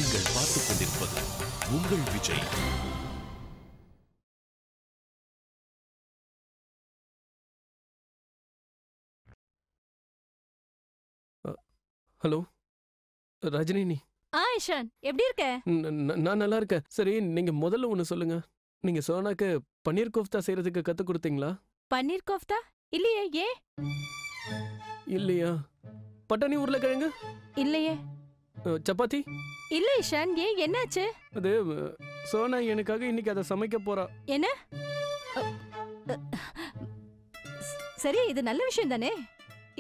நீங்கள் பார்த்துக் கொண்டிருப்பது உங்கள் விஜய். ஹலோ ரஜினி, நீ இஷான் எப்படி இருக்க? நான் நல்லா இருக்கேன். சரி, நீங்க முதல்ல ஒண்ணு சொல்லுங்க. நீங்க சோனாக்கு பன்னீர் கோஃப்தா செய்யறதுக்கு கத்து கொடுத்தீங்களா? பன்னீர் கோஃப்தா இல்லையே. ஏ இல்லையா? பட்டாணி உருளைக்கிழங்கு இல்லையே. சப்பாத்தி இல்ல இஷான். ஏ என்னாச்சு? அது சோனா எனக்காக இன்னைக்கு அதை சமைக்க போறா. என்ன? சரி, இது நல்ல விஷயம் தானே.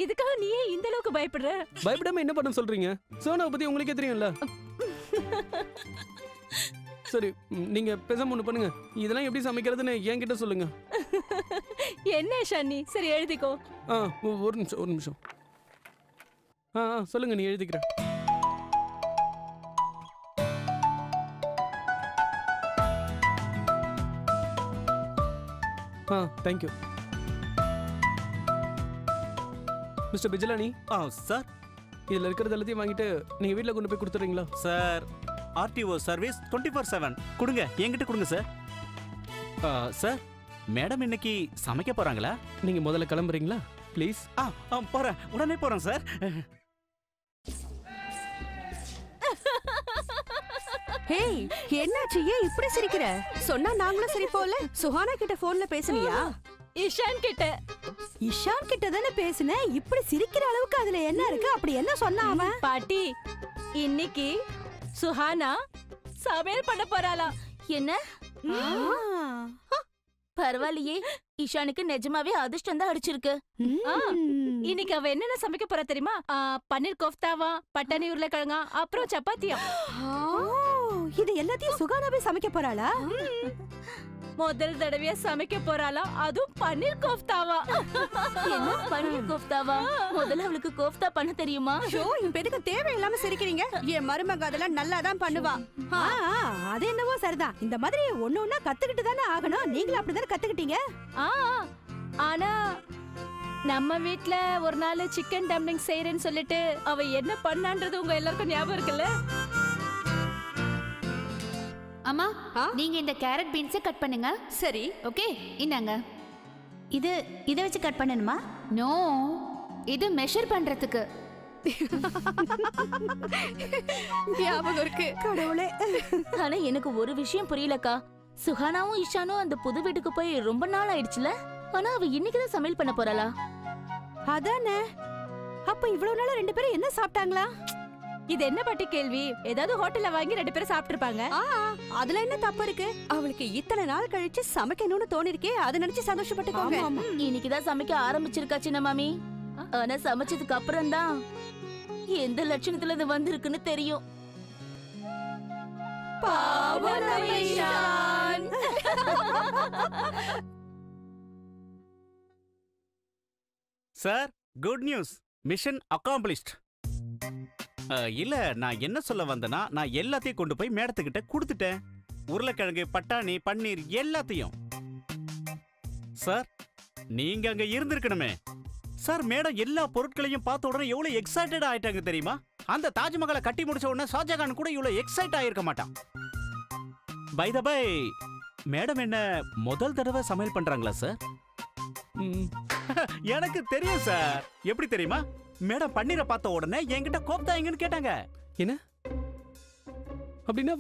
இதுக்காக நீ ஏன் இந்த அளவுக்கு பயப்படுற? பயப்படாம என்ன பண்ண சொல்றீங்க? சோனாவை பத்தி உங்களுக்கே தெரியும்ல. சரி, நீங்க பேசாம ஒண்ணு பண்ணுங்க. இதெல்லாம் எப்படி சமைக்கிறதுன்னு என்கிட்ட சொல்லுங்க. என்ன ஷானி? சரி எழுதிக்கோ. ஒரு நிமிஷம். சொல்லுங்க, நீ எழுதிக்கிற. Thank you mister Bijlani. சார், இதுல இருக்கிறது எல்லாத்தையும் வாங்கிட்டு நீங்க வீட்டுல கொண்டு போய் கொடுத்துறீங்களா? சார், ஆர்டிஓ சர்வீஸ் 24/7 கொடுங்க, என்கிட்ட கொடுங்க சார். சார், மேடம் இன்னைக்கு சமைக்க போறாங்களா? நீங்க முதல்ல கிளம்புறீங்களா ப்ளீஸ்? போறேன், உடனே போறேன் சார். ஹேய், என்னாச்சு? ஏன் இப்படி சிரிக்கிற? சொன்னா நாங்களும் சிரிப்போம்ல. சுஹானா கிட்ட போன்ல பேசுனியா? இஷான் கிட்ட. இஷான் கிட்ட தானே பேசுனேன். இப்படி சிரிக்கிற அளவுக்கு அதுல என்ன இருக்கு? அப்படி என்ன சொன்னா அவன்? பாட்டி, இன்னைக்கு சுஹானா சமையல் பண்ண போறாளா? என்ன? பரவாயில்லையே, இஷானுக்கு நிஜமாவே அதிர்ஷ்டம் தான் அடிச்சிருக்கு. இன்னைக்கு அவ என்னென்ன சமைக்க போறா தெரியுமா? பன்னீர் கோஃப்தாவா, பட்டாணி உருளைக்கிழங்கா, அப்புறம் சப்பாத்தியா. இது எல்லாத்தையும் சுகானாவே சமைக்க போறாளா? முதல் தடவையா சமைக்க போறாளா, அதுவும் பன்னீர் கோஃப்தாவா. என்ன பன்னீர் கோஃப்தாவா? முதல்ல அவளுக்கு கோஃப்தா பண்ண தெரியுமா? ஷோ, என் பேருக்கு தேவையில்லாம சிரிக்கிறீங்க. என் மருமக அதெல்லாம் நல்லா தான் பண்ணுவா. அது என்னவோ சரிதான். இந்த மாதிரி ஒண்ணு கத்துக்கிட்டு தானே ஆகணும். நீங்களும் அப்படிதானே கத்துக்கிட்டீங்க. ஆனா நம்ம வீட்ல ஒரு நாள் சிக்கன் டம்ப்ளிங் செய்யறேன்னு சொல்லிட்டு அவ என்ன பண்ணான்றது உங்க எல்லாருக்கும் ஞாபகம் இருக்குல்ல? அம்மா, நீங்க இந்த கேரட் பீன்ஸை கட் பண்ணுங்க. சரி, ஓகே, இந்தாங்க. இதை வச்சு கட் பண்ணணுமா? நோ, இது மெஷர் பண்றதுக்கு. ஞாபகம் இருக்கு. கடவுளே. ஆனா எனக்கு ஒரு விஷயம் புரியலக்கா. சுஹானாவும் இஷானும் அந்த புது வீட்டுக்கு போய் ரொம்ப நாள் ஆயிடுச்சுல. ஆனா அவ இன்னைக்குதான் சமையல் பண்ண போறாளா? அதானே. அப்ப இவ்வளவு நாளா ரெண்டு பேரும் என்ன சாப்பிட்டாங்களா? இது என்ன பாட்டி கேள்வி? ஏதாவது ஹோட்டல்ல வாங்கி ரெண்டு பேரும் சாப்பிட்டுருப்பாங்க. அதுல என்ன தப்பு இருக்கு? அவளுக்கு இத்தனை நாள் கழிச்சு சமைக்கணும்னு தோணிருக்கே, அதை நினைச்சு சந்தோஷப்பட்டுக்கோங்க. இன்னைக்குதான் சமைக்க ஆரம்பிச்சிருக்கா சின்ன மாமி. ஆனா சமைச்சதுக்கு அப்புறம் தான் எந்த லட்சணத்துல இது வந்திருக்குன்னு தெரியும். Sir, good news, mission accomplished. இல்ல, நான் என்ன சொல்ல வந்தேன்னா, நான் எல்லாத்தையும் கொண்டு போய் மேடத்துக்கிட்ட கொடுத்துட்டேன். உருளைக்கிழங்கு, பட்டாணி, பன்னீர் எல்லாத்தையும். சார், நீங்க அங்க இருந்திருக்கணுமே. சார், மேடம் எல்லா பொருட்களையும் பார்த்த உடனே எவ்வளவு எக்ஸைட்டட் ஆயிட்டாங்க தெரியுமா? அந்த தாஜ்மஹாலை கட்டி முடிச்ச உடனே ஷாஜகான் கூட இவ்வளவு எக்ஸைட் ஆயிருக்க மாட்டான். பை த பை, மேடம் என்ன முதல் தடவை சமையல் பண்றாங்களா சார்? எனக்கு தெரியும் சார். எப்படி தெரியுமா? மேடம் பன்னீரை பார்த்த உடனே என்கிட்ட கோஃப்தா எங்கன்னு கேட்டாங்க. என்ன? அப்படின்னா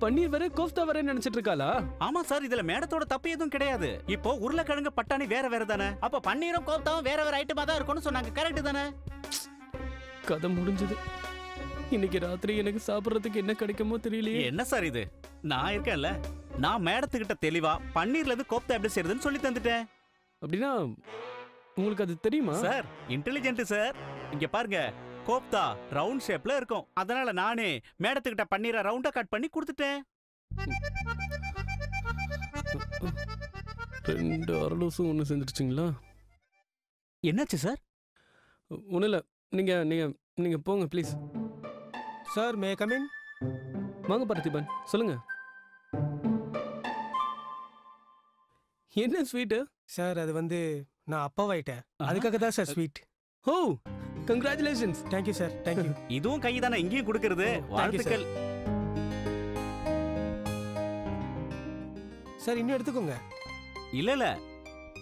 பன்னீர் வர கோஃப்தா வர நினைச்சிட்டு இருக்காளா? ஆமா சார், இதுல மேடத்தோட தப்பு எதுவும் கிடையாது. இப்போ உருளைக்கிழங்கு, பட்டாணி வேற வேற தானே. அப்ப பன்னீரும் கோஃப்தாவும் வேற வேற ஐட்டமா தான் இருக்கும்னு சொன்னாங்க. கரெக்ட் தானே? கதை முடிஞ்சது. இன்னைக்கு ராத்திரி எனக்கு சாப்பிடுறதுக்கு என்ன கிடைக்குமோ தெரியலையே. என்ன சார் இது? நான் இருக்கேன்ல. நான் மேடத்துக்கிட்ட தெளிவா பன்னீர்ல இருந்து கோஃப்தா எப்படி செய்யறதுன்னு சொல்லி தந்துட்டேன். அப்படின்னா உங்களுக்கு அது தெரியுமா? Sir, intelligent sir. இங்க பாருங்க, கோப்தா ரவுண்ட் ஷேப்ல இருக்கும். அதனால நானே மேடத்துக்கிட்ட பன்னீரை ரவுண்டா கட் பண்ணி கொடுத்துட்டேன். 2 அரலூசும் ஒன்று செஞ்சிருச்சிங்களா? என்னாச்சு சார்? ஒன்றும் இல்லை. நீங்க போங்க please. Sir, may come in? வாங்க பார்த்திபன், சொல்லுங்க. என்ன ஸ்வீட்டு? சார், அது நான் அப்பாவாயிட்டேன். அதுக்காக தான் சார் ஸ்வீட். ஓ, கங்க்ராச்சுலேஷன்ஸ். Thank you sir, thank you. இதுவும் கை தானே, இங்கேயும் கொடுக்கறது. வாழ்த்துக்கள். சார் இன்னும் எடுத்துக்கோங்க. இல்ல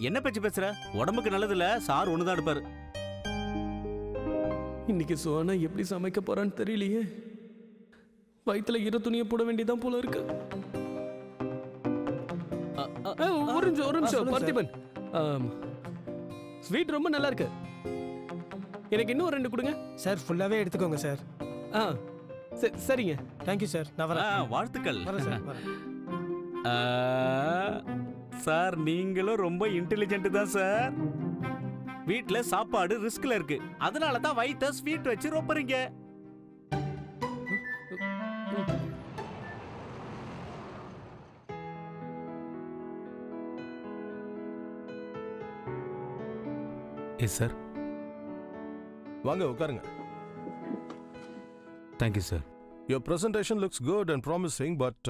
என்ன பேச்சு பேசுற? உடம்புக்கு நல்லது இல்ல, சார் ஒண்ணுதான் எடுப்பாரு. இன்னைக்கு சுவானா எப்படி சமைக்க போறான்னு தெரியலையே. வயிற்றுல ஈர துணியை போட வேண்டியதான் போல இருக்கு. ஒரு நிமிஷம் பார்த்திபன், ஸ்வீட் ரொம்ப நல்லா இருக்கு. எனக்கு இன்னும் 2 கொடுங்க சார். ஃபுல்லாவே எடுத்துக்கோங்க சார். சரிங்க. Thank you sir. நான் வரேன். வாழ்த்துக்கள். வரேன் சார், வரேன். சார் நீங்களும் ரொம்ப இன்டெலிஜென்ட் தான் சார். வீட்ல சாப்பாடு ரிஸ்க்ல இருக்கு, அதனால தான் வயித்த ஸ்வீட் வச்சு ரொப்பறீங்க. Yes sir. வாங்க உட்காருங்க. Thank you sir. Your presentation looks good and promising, but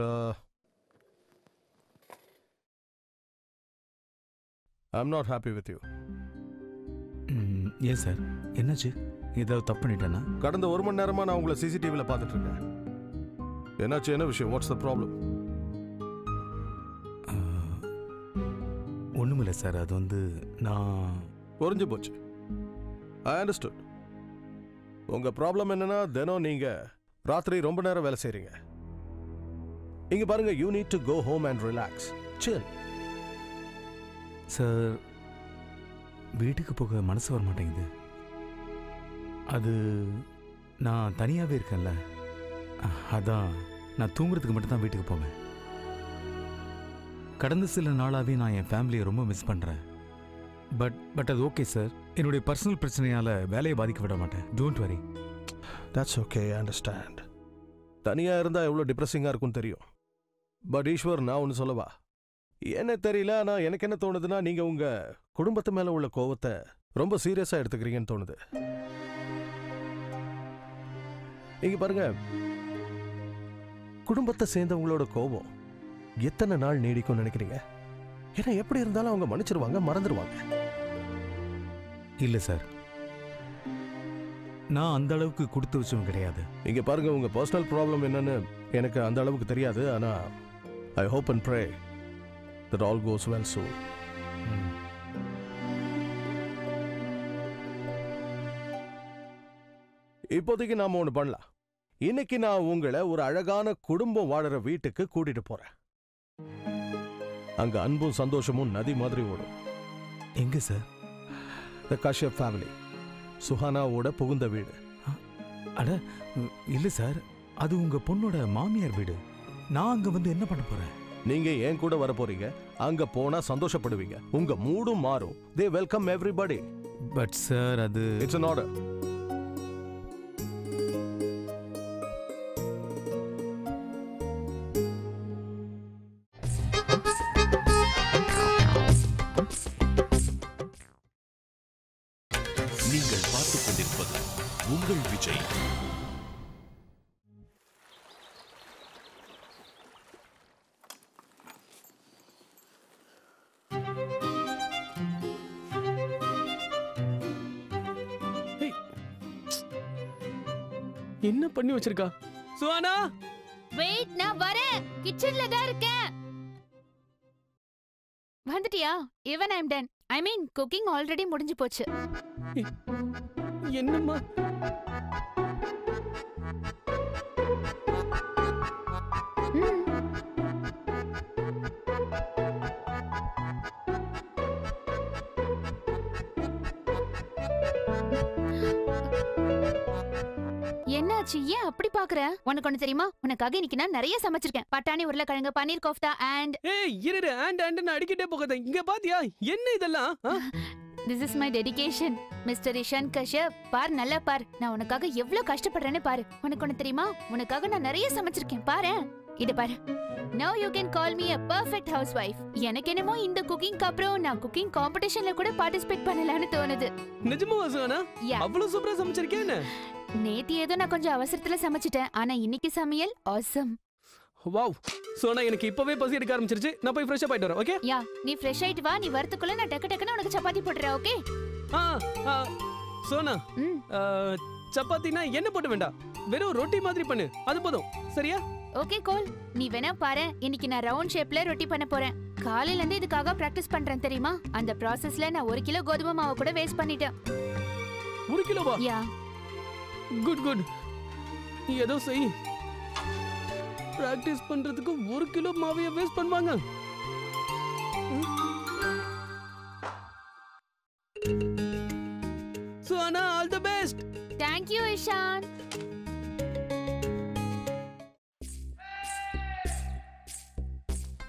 I'm not happy with you. ஏன் சார், என்னாச்சு? ஏதாவது தப்பு பண்ணிட்டேனா? கடந்த 1 மணி நேரமா நான் உங்களை சிசிடிவில பார்த்துட்டு இருக்கேன். என்னாச்சு? என்ன விஷயம்? What's the problem? ஒண்ணுமில்ல சார், அது வந்து நான் புரிஞ்சு போச்சு. I understood. உங்க ப்ராப்ளம் என்னன்னா, தினம் நீங்க ராத்திரி ரொம்ப நேரம் வேலை செய்றீங்க. இங்க பாருங்க, you need to go home and relax. Chill. Sir, வீட்டுக்கு போக மனசு வர மாட்டேங்குது. அது நான் தனியாகவே இருக்கேன்ல, அதான் நான் தூங்குறதுக்கு மட்டும்தான் வீட்டுக்கு போவேன். கடந்த சில நாளாகவே நான் என் ஃபேமிலியை ரொம்ப மிஸ் பண்ணுறேன். பட் அது ஓகே சார். என்னுடைய பர்சனல் பிரச்சனையால் வேலையை பாதிக்க விட மாட்டேன். Don't worry. That's okay, I understand. தனியா இருந்தா எவ்வளவு டிப்ரெசிங்கா இருக்கும்னு தெரியும். பட் ஈஸ்வர், நான் ஒன்று சொல்லவா? என்ன தெரியல, ஆனால் எனக்கு என்ன தோணுதுன்னா, நீங்க உங்க குடும்பத்து மேல உள்ள கோவத்தை ரொம்ப சீரியஸா எடுத்துக்கிறீங்கன்னு தோணுது. இங்க பாருங்க, குடும்பத்தை சேர்ந்தவங்களோட கோபம் எத்தனை நாள் நீடிக்கும்னு நினைக்கிறீங்க? ஏன்னா எப்படி இருந்தாலும் அவங்க மன்னிச்சிருவாங்க, மறந்துடுவாங்க. இல்லை சார், நான் அந்த அளவுக்கு கொடுத்து வச்சவங்க கிடையாது. இங்க பாருங்க, உங்க பர்சனல் ப்ராப்ளம் என்னன்னு எனக்கு அந்த அளவுக்கு தெரியாது. ஆனா I hope and pray that all goes well soon. இப்போதைக்கு நாம ஒன்று பண்ணலாம். இன்னைக்கு நான் உங்களை ஒரு அழகான குடும்பம் வாழற வீட்டுக்கு கூட்டிட்டு போறேன். அங்க அன்பும் சந்தோஷமும் நதி மாதிரி ஓடும். எங்க சார்? The Kashyap family, சுஹானாவோட புகுந்த வீடு. அட இல்லை சார், அது உங்க பொண்ணோட மாமியார் வீடு. நான் அங்க வந்து என்ன பண்ண போறேன்? நீங்க ஏன் கூட வர போறீங்க. அங்க போனா சந்தோஷப்படுவீங்க, உங்க மூடும் மாறும். They welcome everybody. But sir, அது It's an order. நீங்கள் பார்த்துக் கொண்டிருப்பது உங்கள் விஜய். என்ன பண்ணி வச்சிருக்கா சுவானா? வெயிட், நான் வரேன். கிச்சன்ல தான் இருக்கேன். வந்துட்டியா? even I'm done. I mean cooking already முடிஞ்சு போச்சு. என்னம்மா? என்னாச்சு? ஏன் அப்படி பாக்குற? உனக்கு ஒண்ணு தெரியுமா? உனக்காக இன்னைக்கு நான் நிறைய சமைச்சிருக்கேன். பட்டாணி, உருளைக்கிழங்கு, பன்னீர் கோஃப்தா அண்ட் ஏய் இரு, அண்ட் அடிக்கிட்டே போகாத. இங்க பாத்தியா என்ன இதெல்லாம்? this is my dedication. Mister Ishaan Kashyap, பார், நல்லா பார். நான் உனக்காக எவ்வளவு கஷ்டப்படுறேன்னு பாரு. உனக்கு ஒண்ணு தெரியுமா? உனக்காக நான் நிறைய சமைச்சிருக்கேன். பாரு, இது பாரு. Now you can call me a perfect housewife. எனக்கு என்னமோ இந்த குக்கிங்க்கு அப்புறம் நான் குக்கிங் காம்படிஷன்ல கூட பார்ட்டிசிபேட் பண்ணலாம்னு தோணுது. நிஜமாவா சுவானா? Yeah. அவ்வளவு சூப்பரா சமைச்சிருக்கேன். நேத்து ஏதோ நான் கொஞ்சம் அவசரத்துல சமைச்சிட்டேன். ஆனா இன்னைக்கு சமையல் awesome. வாவ் சோனா, எனக்கு இப்பவே பசி எடுக்க ஆரம்பிச்சிருச்சு. நான் போய் ஃப்ரெஷ் அப் ஆயிட்டு வரேன். ஓகே? யா, நீ ஃப்ரெஷ் ஆயிட்டு வா. நீ வரதுக்குள்ள நான் டக்கு டக்குன்னு உனக்கு சப்பாத்தி போடுறேன். ஓகே? சோனா, சப்பாத்தினா என்ன போட வேண்டாம், வெறும் ரொட்டி மாதிரி பண்ணு, அது போதும். சரியா? ஓகே கோல், நீ வேணா பாரு. இன்னைக்கு நான் ரவுண்ட் ஷேப்ல ரொட்டி பண்ண போறேன். காலையில இருந்து இதுக்காக பிராக்டிஸ் பண்றேன் தெரியுமா? அந்த ப்ராசஸ்ல நான் 1 கிலோ கோதுமை மாவு கூட வேஸ்ட் பண்ணிட்டேன். 1 கிலோவா? யா. Good good. நீ ஏதோ செய். பிராக்டிஸ் பண்றதுக்கு 1 கிலோ மாவைய வேஸ்ட் பண்ணுவாங்க. Suhana, all the best. Thank you Ishaan.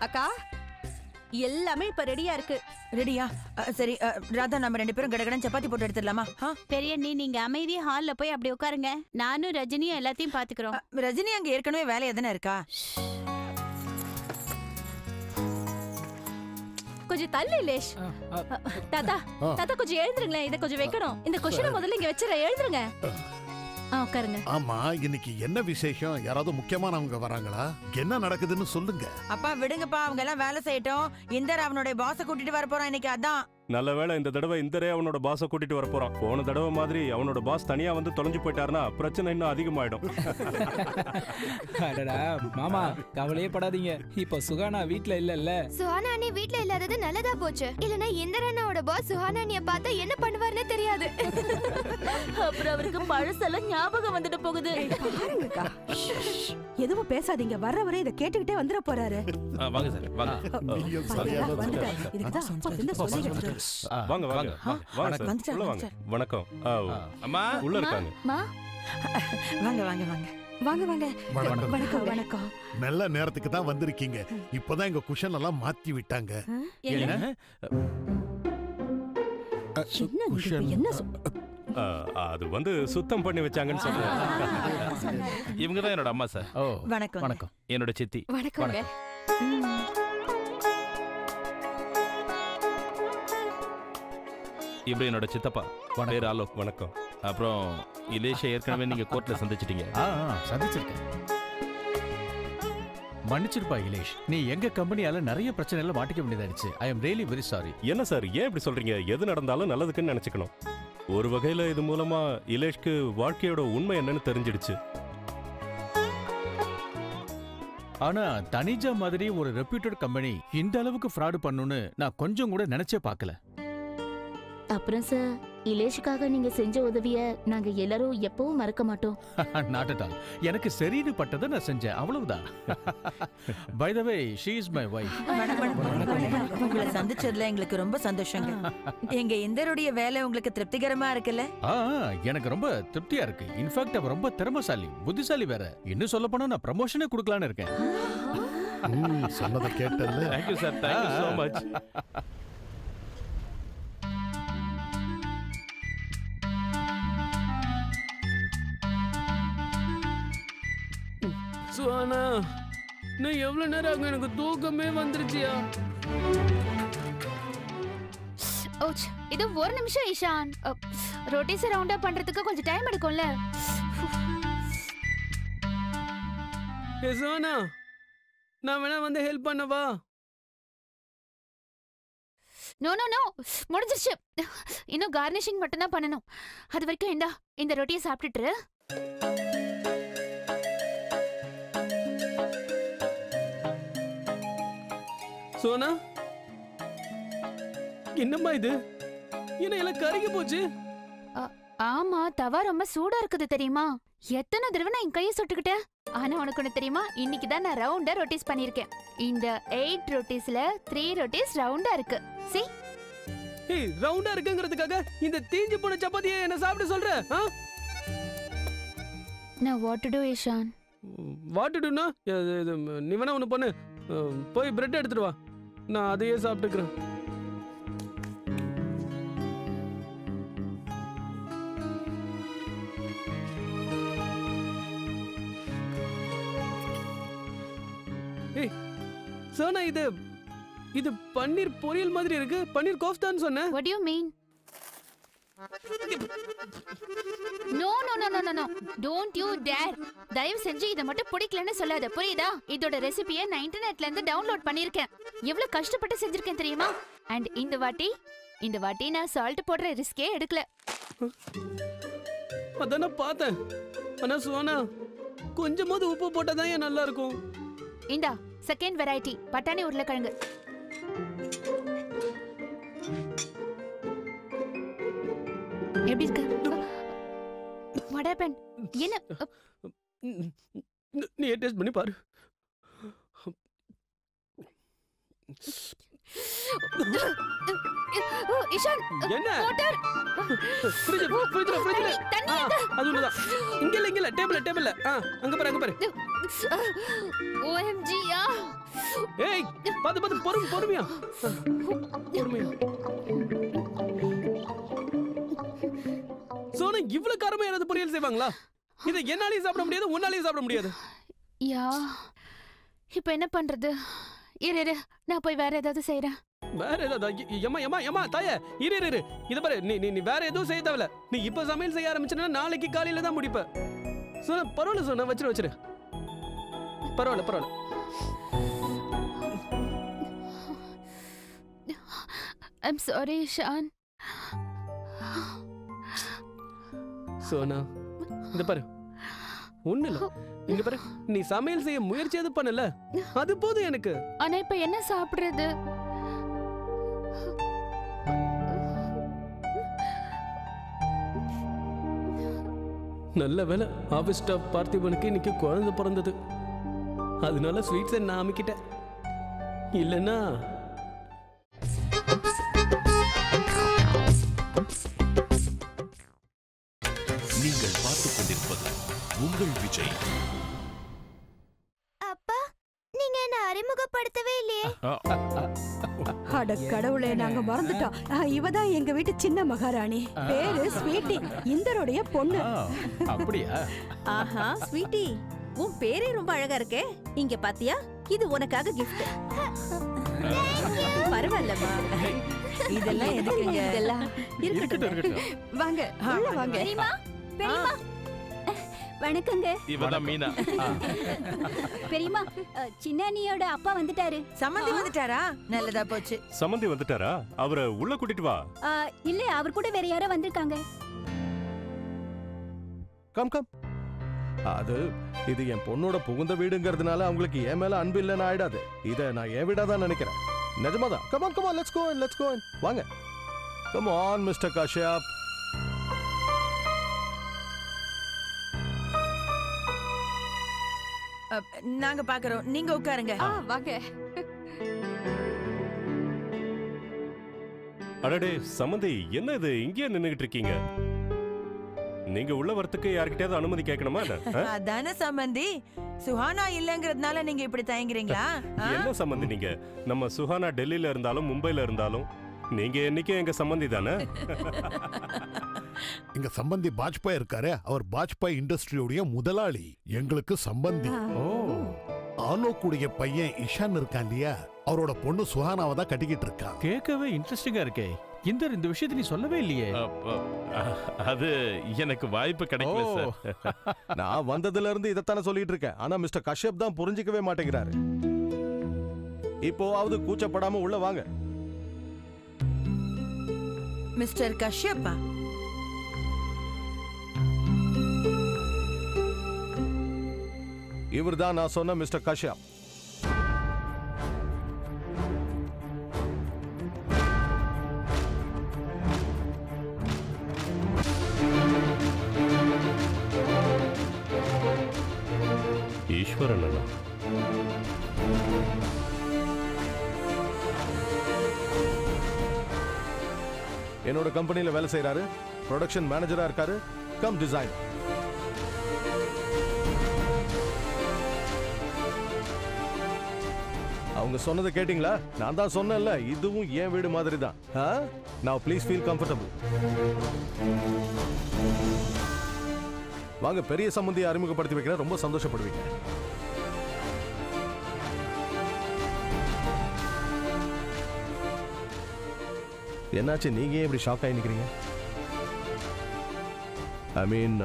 அக்கா எல்லாமே இப்ப ரெடியா இருக்கு. ரெடியா? சரி ராதா, நம்ம 2 பேரும் கடகடன் சப்பாத்தி போட்டு எடுத்துடலாமா? பெரியண்ணி, நீங்க அமைதியா ஹால்ல போய் அப்படி உட்காருங்க. நானும் ரஜினியும் எல்லாத்தையும் பாத்துக்கிறோம். ரஜினி அங்க ஏற்கனவே வேலையா தானே இருக்கா? கொஞ்சம் தள்ளு இலேஷ். தாத்தா தாத்தா கொஞ்சம் எழுந்துருங்களேன். இதை கொஞ்சம் வைக்கணும். இந்த கொஸ்டினை முதல்ல இங்க வச்சிட. எழுந்துருங்க. உட்காருங்க. ஆமா, இன்னைக்கு என்ன விசேஷம்? யாராவது முக்கியமானவங்க வராங்களா? என்ன நடக்குதுன்னு சொல்லுங்க. அப்பா விடுங்கப்பா, அவங்க எல்லாம் வேலை செய்யட்டும். இந்தர் அவனுடைய பாஸ கூட்டிட்டு வர போறான் இன்னைக்கு. அதான் நல்ல வேளை இந்த தடவை இந்தரே அவனோட பாஸை கூட்டிட்டு வர போறான். போன தடவை மாதிரி அவனோட பாஸ் தனியா வந்து தொலைஞ்சு போயிட்டாருன்னா பிரச்சனை இன்னும் அதிகமாயிடும். அடடா மாமா, கவலையே படாதீங்க. இப்ப சுகானா வீட்ல இல்லல்ல. சுஹானா அண்ணி வீட்ல இல்லாதது நல்லதா போச்சு. இல்லனா இந்திரனோட பாஸ் சுஹானா அண்ணிய பார்த்தா என்ன பண்ணுவார்னே தெரியாது. அப்புறம் அவருக்கு பழசெல்லாம் ஞாபகம் வந்துட்டு போகுது. பாருங்கக்கா, எதுவும் பேசாதீங்க. வர வரை இதை கேட்டுக்கிட்டே வந்துட போறாரு. வாங்க சார், வாங்க. இதுக்குதான் அப்பா என்ன சொல்லிட்டு வாங்க வாங்க வாங்க, உள்ள வாங்க. வணக்கம். அம்மா உள்ள இருக்காங்க. வாங்க வாங்க வாங்க வாங்க வாங்க. வணக்கம் வணக்கம். நல்ல நேரத்துக்கு தான் வந்திருக்கீங்க. இப்பதான் எங்க குஷன் எல்லாம் மாத்தி விட்டாங்க. என்ன அது வந்து சுத்தம் பண்ணி வச்சாங்கன்னு சொல்றேன். இவங்க தான் என்னோட அம்மா சார். வணக்கம். வணக்கம். என்னோட சித்தி. வணக்கம். இப்படி என்னோட சித்தப்பா பேர் ஆலோக். வணக்கம். அப்புறம் இலேஷ ஏற்கனவே நீங்க கோர்ட்ல சந்திச்சிட்டீங்க. சந்திச்சிருக்கேன். மன்னிச்சிருப்பா இலேஷ், நீ எங்க கம்பெனியால நிறைய பிரச்சனைல மாட்டிக்க வேண்டியதாச்சு. I am really very sorry. என்ன சார், ஏன் இப்படி சொல்றீங்க? எது நடந்தாலும் நல்லதுக்குன்னு நினைச்சுக்கணும். ஒரு வகையில இது மூலமா இலேஷ்க்கு வாழ்க்கையோட உண்மை என்னன்னு தெரிஞ்சிடுச்சு. ஆனா தனிஜா மாதிரி ஒரு ரெப்யூட்டட் கம்பெனி இந்த அளவுக்கு ஃப்ராட் பண்ணுன்னு நான் கொஞ்சம் கூட நினைச்சே பார்க்கல. அப்புறம் சார், இலேஷுக்காக நீங்க செஞ்ச உதவிய நாங்க எல்லாரும் எப்பவும் மறக்க மாட்டோம். Not at all. எனக்கு சரின்னு பட்டதை நான் செஞ்சேன், அவ்வளவுதான். By the way, she is my wife. உங்களை சந்திச்சதுல எங்களுக்கு ரொம்ப சந்தோஷங்க. எங்க இந்தருடைய வேலை உங்களுக்கு திருப்திகரமா இருக்குல்ல? எனக்கு ரொம்ப திருப்தியா இருக்கு. இன்ஃபேக்ட் அவ ரொம்ப திறமைசாலி, புத்திசாலி வேற. இன்னும் சொல்ல போனா நான் ப்ரமோஷனே கொடுக்கலான்னு இருக்கேன். சொன்னதை கேட்டல. Thank you sir, thank you so much. Suhana, நான் எவ்வளவு நேரம் ஆகும்? எனக்கு தூக்கமே வந்துருச்சியா? ஓச், இது 1 நிமிஷம் இஷான். ரொட்டீஸ் ரவுண்ட் அப் பண்றதுக்கு கொஞ்சம் டைம் எடுக்கும்ல. சுஹானா, நான் வேணா வந்து ஹெல்ப் பண்ணவா? நோ நோ நோ, முடிஞ்சிருச்சு. இன்னும் கார்னிஷிங் மட்டும் தான் பண்ணணும். அது வரைக்கும் இந்த ரொட்டியை சாப்பிட்டுட்டு. சோனா, என்னம்மா இது? என்ன எல்லாம் கருகி போச்சு? ஆமா, தவா ரொம்ப சூடா இருக்குது தெரியுமா? எத்தனை தடவை நான் என் கையை சுட்டுக்கிட்டேன். ஆனா உனக்கு ஒண்ணு தெரியுமா? இன்னைக்கு தான் நான் ரவுண்டா ரொட்டீஸ் பண்ணிருக்கேன். இந்த 8 ரொட்டீஸ்ல 3 ரொட்டீஸ் ரவுண்டா இருக்கு. see? ஏய், ரவுண்டா இருக்குங்கிறதுக்காக இந்த தீஞ்சு போன சப்பாத்தியை என்ன சாப்பிட சொல்ற? நான் what to do Ishan? what to do னா, நீ வேணா ஒண்ணு பண்ணு. போய் பிரெட் எடுத்துட்டு வா. நான் அதையே சாப்பிட்டுக்கிறேன். ஏய் சோனா, இது பன்னீர் பொரியல் மாதிரி இருக்கு. பன்னீர் கோஃப்தான்னு சொன்னேன். what do you mean? no no no no no no, don't you dare. தயவு செஞ்சு இத மட்டும் பிடிக்கலன்னு சொல்லாத, புரியுதா? இதோட ரெசிபியை நான் இன்டர்நெட்ல இருந்து டவுன்லோட் பண்ணிருக்கேன். எவ்வளவு கஷ்டப்பட்டு செஞ்சிருக்கேன் தெரியுமா? அண்ட் இந்த வாட்டி நான் சால்ட் போடுற ரிஸ்கே எடுக்கல. அதான பார்த்தேன். ஆனா சோனா, கொஞ்சமாவது உப்பு போட்டாதான் ஏன் நல்லா இருக்கும். இந்தா செகண்ட் வெரைட்டி பட்டாணி உருளைக்கிழங்கு. எப்படி இருக்கு? What happened? என்ன நீ டேஸ்ட் பண்ணி பாரு. இஷான் என்ன வாட்டர் ஃப்ரிட்ஜ்ல அது ஒண்ணுதான். இங்க இல்ல டேபிள்ல அங்க பாரு. OMG யா. ஏய் பாத்து பொறுமையா. சோனா இவ்வளவு காரமா யாராவது பொரியல் செய்வாங்களா? இதை என்னாலையும் சாப்பிட முடியாது, உன்னாலையும் சாப்பிட முடியாது. யா இப்போ என்ன பண்றது? இரு நான் போய் வேற ஏதாவது செய்றேன். வேற ஏதாவது? எம்மா தாயே இரு. இத பாரு, நீ வேற எதுவும் செய்ய தேவையில்ல. நீ இப்ப சமையல் செய்ய ஆரம்பிச்சனா நாளைக்கு காலையில தான் முடிப்ப. சோனா பரவாயில்ல சோனா, வச்சிரு. பரவாயில்ல. I'm sorry Ishan. சோனா இந்த பாரு, ஒண்ணு இல்ல. இங்க பாரு, நீ சமையல் செய்ய முயற்சி எது பண்ணல, அது போதும் எனக்கு. ஆனா இப்ப என்ன சாப்பிடுறது? நல்ல வேலை, ஆபீஸ் ஸ்டாஃப் பார்த்திபனுக்கு இன்னைக்கு குழந்தை பிறந்தது. அதனால ஸ்வீட்ஸை நான் அமைக்கிட்டேன். இல்லைன்னா நீங்கள் பார்த்துக் கொண்டிருப்பது உங்கள் விஜய். அப்பா, நீங்க என்ன அறிமுகப்படுத்தவே இல்லையே. அட கடவுளே, நாங்க மறந்துட்டோம். இவதான் எங்க வீட்டு சின்ன மகாராணி. பேரு ஸ்வீட்டி, இந்தருடைய பொண்ணு. அப்படியா? ஆஹா ஸ்வீட்டி, உன் பேரே ரொம்ப அழகா இருக்கே. இங்க பாத்தியா, இது உனக்காக gift. பரவாயில்லம்மா. இதெல்லாம் எதுக்குங்க? இதெல்லாம் இருக்கட்டும். வாங்க உள்ள வாங்க. பெரியம்மா வணக்கங்க. இவதான் மீனா. பெரியம்மா, சின்ன அண்ணியோட அப்பா வந்துட்டாரு. சம்மந்தி வந்துட்டாரா? நல்லதா போச்சு. சம்மந்தி வந்துட்டாரா? அவரை உள்ள கூட்டிட்டு வா. இல்ல, அவர் கூட வேற யாரோ வந்திருக்காங்க. கம். இது என் பொண்ணோட புகுந்த வீடுங்கிறதுனால அவங்களுக்கு என் மேல அன்பு இல்லைன்னு ஆயிடாது. இதை நான் என் வீடாதான் நினைக்கிறேன். நிஜமாதான். Come on let's go. வாங்க. Come on mister Kashyap. நாங்க பாக்குறோம், நீங்க உட்காருங்க. வாங்க. அடடே சம்மந்தி, என்ன இது இங்கேயே நின்னுகிட்டு இருக்கீங்க? நீங்க உள்ள வரத்துக்கு யார்கிட்டயாவது அனுமதி கேட்கணுமா? அதானே சம்பந்தி, சுஹானா இல்லங்கிறதுனால நீங்க இப்படி தயங்குறீங்களா? என்ன சம்பந்தி நீங்க? நம்ம சுஹானா டெல்லியில இருந்தாலும் மும்பைல இருந்தாலும் நீங்க என்னைக்கும் எங்க சம்பந்தி தானே. இங்க சம்பந்தி பாஜ்பாய் இருக்காரு, அவர் பாஜ்பாய் இண்டஸ்ட்ரியோடைய முதலாளி, எங்களுக்கு சம்பந்தி. ஆலோக்குடைய பையன் இஷான் இருக்கான் இல்லையா, அவரோட பொண்ணு சுஹானாவை தான் கட்டிக்கிட்டு இருக்கா. கேட்கவே இன்ட்ரெஸ்டிங்கா இருக்கே. இந்த விஷயத்தை நீ சொல்லவே இல்லையே. அது எனக்கு வாய்ப்பு கிடைக்கல சார். நான் வந்ததுல இருந்து இதைத்தானே சொல்லிட்டு இருக்கேன். ஆனா மிஸ்டர் கஷ்யப் தான் புரிஞ்சிக்கவே மாட்டேங்கிறாரு. இப்போவாவது கூச்சப்படாம உள்ள வாங்க. மிஸ்டர் கஷ்யப்பா, இவர்தான் நான் சொன்ன மிஸ்டர் கஷ்யப். ஈஸ்வரன் அண்ணா. என்னோட கம்பெனில வேலை செய்யறாரு, ப்ரொடக்ஷன் மேனேஜரா இருக்காரு, கம் டிசைன். அவங்க சொன்னதை கேட்டீங்களா? நான் தான் சொன்னேன்ல, இதுவும் என் வீடு மாதிரி தான். Now please feel comfortable. வாங்க, பெரிய சம்பந்தியை அறிமுகப்படுத்தி வைக்கிறேன், ரொம்ப சந்தோஷப்படுவீங்க. என்னாச்சு, நீங்க ஏன் இப்படி ஷாக் ஆகி நிக்கிறீங்க? ஐ மீன்,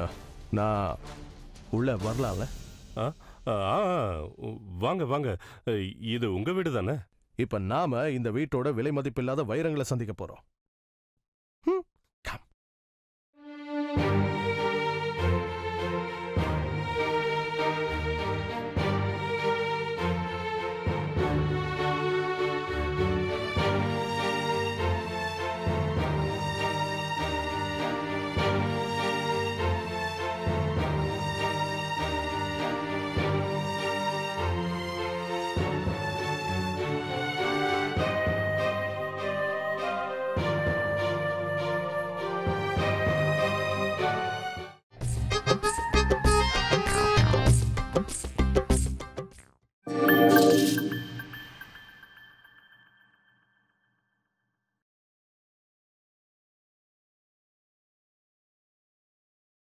நான் உள்ள வரலாம்ல? வாங்க வாங்க, இது உங்க வீடு தானே? இப்ப நாம இந்த வீட்டோட விலை மதிப்பில்லாத வைரங்களை சந்திக்க போறோம்.